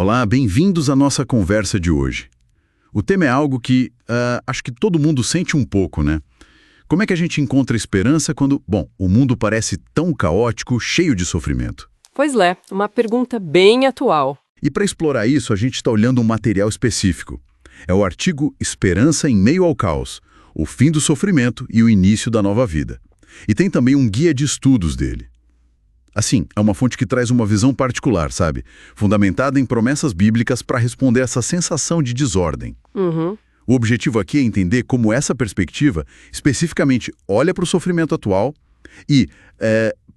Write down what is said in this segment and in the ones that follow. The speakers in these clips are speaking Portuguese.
Olá, bem-vindos à nossa conversa de hoje. O tema é algo que acho que todo mundo sente um pouco, né? Como é que a gente encontra esperança quando, o mundo parece tão caótico, cheio de sofrimento? Pois é, uma pergunta bem atual. E para explorar isso, a gente está olhando um material específico. É o artigo Esperança em Meio ao Caos, o fim do sofrimento e o início da nova vida. E tem também um guia de estudos dele. Assim, é uma fonte que traz uma visão particular, sabe? Fundamentada em promessas bíblicas para responder essa sensação de desordem. Uhum. O objetivo aqui é entender como essa perspectiva, especificamente, olha para o sofrimento atual e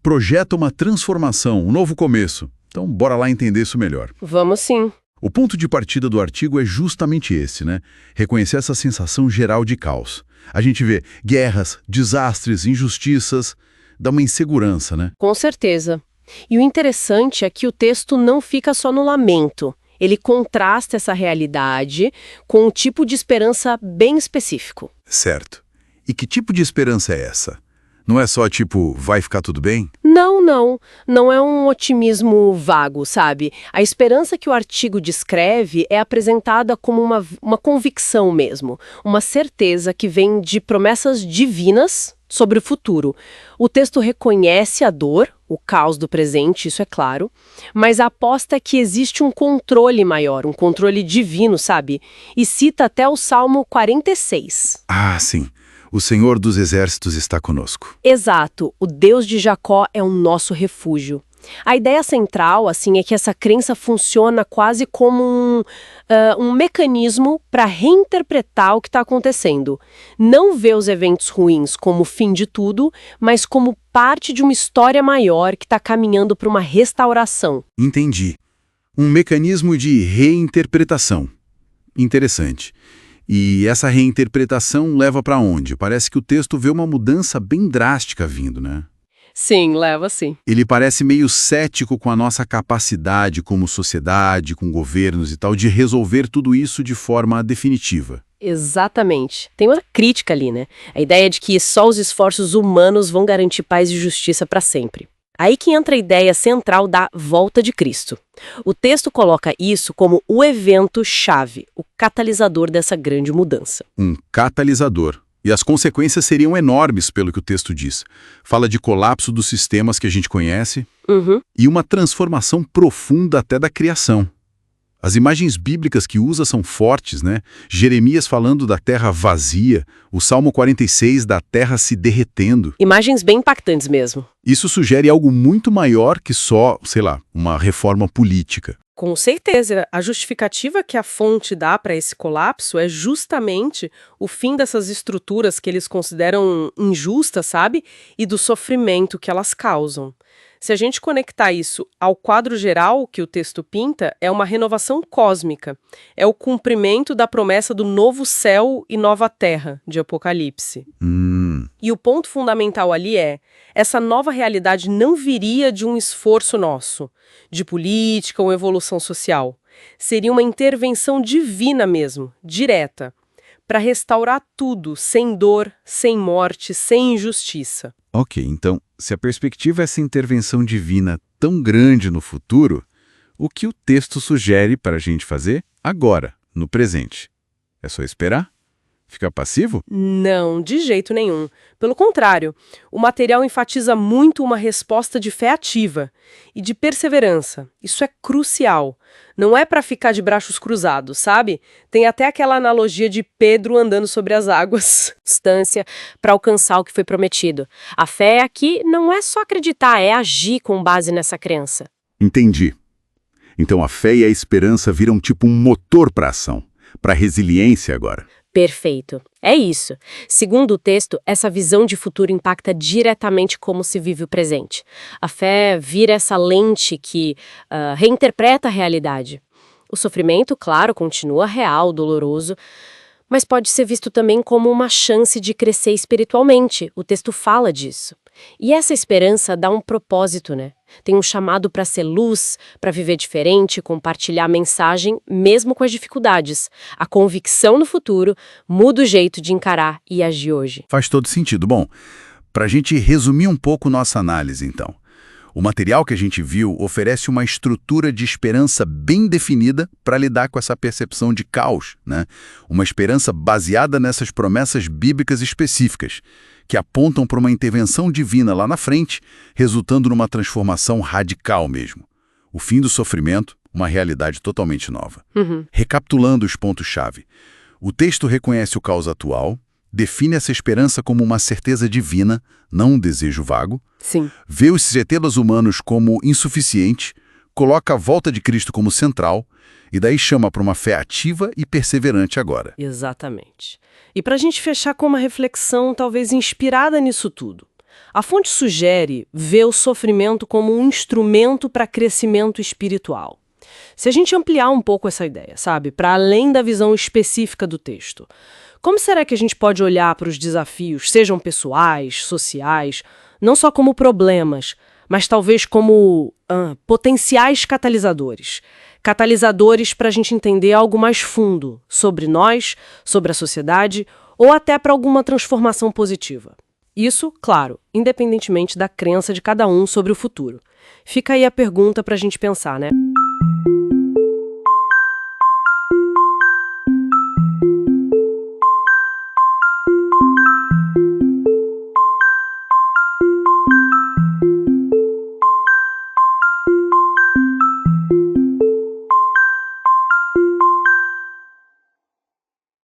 projeta uma transformação, um novo começo. Então, bora lá entender isso melhor. Vamos sim. O ponto de partida do artigo é justamente esse, né? Reconhecer essa sensação geral de caos. A gente vê guerras, desastres, injustiças, dá uma insegurança, né? Com certeza. E o interessante é que o texto não fica só no lamento. Ele contrasta essa realidade com um tipo de esperança bem específico. Certo. E que tipo de esperança é essa? Não é só tipo, vai ficar tudo bem? Não, não. Não é um otimismo vago, sabe? A esperança que o artigo descreve é apresentada como uma convicção mesmo. Uma certeza que vem de promessas divinas sobre o futuro. O texto reconhece a dor, o caos do presente, isso é claro, mas aposta é que existe um controle maior, um controle divino, sabe? E cita até o Salmo 46. Ah, sim. O Senhor dos Exércitos está conosco. Exato. O Deus de Jacó é o nosso refúgio. A ideia central, assim, é que essa crença funciona quase como um mecanismo para reinterpretar o que está acontecendo. Não vê os eventos ruins como o fim de tudo, mas como parte de uma história maior que está caminhando para uma restauração. Entendi. Um mecanismo de reinterpretação. Interessante. E essa reinterpretação leva para onde? Parece que o texto vê uma mudança bem drástica vindo, né? Sim, leva sim. Ele parece meio cético com a nossa capacidade como sociedade, com governos e tal, de resolver tudo isso de forma definitiva. Exatamente. Tem uma crítica ali, né? A ideia de que só os esforços humanos vão garantir paz e justiça para sempre. Aí que entra a ideia central da volta de Cristo. O texto coloca isso como o evento-chave, o catalisador dessa grande mudança. Um catalisador. E as consequências seriam enormes, pelo que o texto diz. Fala de colapso dos sistemas que a gente conhece e uma transformação profunda até da criação. As imagens bíblicas que usa são fortes, né? Jeremias falando da terra vazia, o Salmo 46 da terra se derretendo. Imagens bem impactantes mesmo. Isso sugere algo muito maior que só, uma reforma política. Com certeza, a justificativa que a fonte dá para esse colapso é justamente o fim dessas estruturas que eles consideram injustas, sabe? E do sofrimento que elas causam. Se a gente conectar isso ao quadro geral que o texto pinta, é uma renovação cósmica. É o cumprimento da promessa do novo céu e nova terra, de Apocalipse. E o ponto fundamental ali essa nova realidade não viria de um esforço nosso, de política ou evolução social. Seria uma intervenção divina mesmo, direta, para restaurar tudo, sem dor, sem morte, sem injustiça. Ok, então, se a perspectiva é essa intervenção divina tão grande no futuro, o que o texto sugere para a gente fazer agora, no presente? É só esperar? Ficar passivo? Não, de jeito nenhum. Pelo contrário, o material enfatiza muito uma resposta de fé ativa e de perseverança. Isso é crucial. Não é para ficar de braços cruzados, sabe? Tem até aquela analogia de Pedro andando sobre as águas. Distância para alcançar o que foi prometido. A fé aqui não é só acreditar, é agir com base nessa crença. Entendi. Então a fé e a esperança viram tipo um motor para a ação, para a resiliência agora. Perfeito. É isso. Segundo o texto, essa visão de futuro impacta diretamente como se vive o presente. A fé vira essa lente que reinterpreta a realidade. O sofrimento, claro, continua real, doloroso, mas pode ser visto também como uma chance de crescer espiritualmente. O texto fala disso. E essa esperança dá um propósito, né? Tem um chamado para ser luz, para viver diferente, compartilhar a mensagem, mesmo com as dificuldades. A convicção no futuro muda o jeito de encarar e agir hoje. Faz todo sentido. Bom, para a gente resumir um pouco nossa análise, então. O material que a gente viu oferece uma estrutura de esperança bem definida para lidar com essa percepção de caos, né? Uma esperança baseada nessas promessas bíblicas específicas, que apontam para uma intervenção divina lá na frente, resultando numa transformação radical mesmo. O fim do sofrimento, uma realidade totalmente nova. Recapitulando os pontos-chave. O texto reconhece o caos atual, define essa esperança como uma certeza divina, não um desejo vago. Sim. Vê os sistemas humanos como insuficiente, coloca a volta de Cristo como central, e daí chama para uma fé ativa e perseverante agora. Exatamente. E para a gente fechar com uma reflexão talvez inspirada nisso tudo. A fonte sugere ver o sofrimento como um instrumento para crescimento espiritual. Se a gente ampliar um pouco essa ideia, sabe, para além da visão específica do texto, como será que a gente pode olhar para os desafios, sejam pessoais, sociais, não só como problemas, mas talvez como potenciais catalisadores? Catalisadores para a gente entender algo mais fundo sobre nós, sobre a sociedade, ou até para alguma transformação positiva. Isso, claro, independentemente da crença de cada um sobre o futuro. Fica aí a pergunta para a gente pensar, né?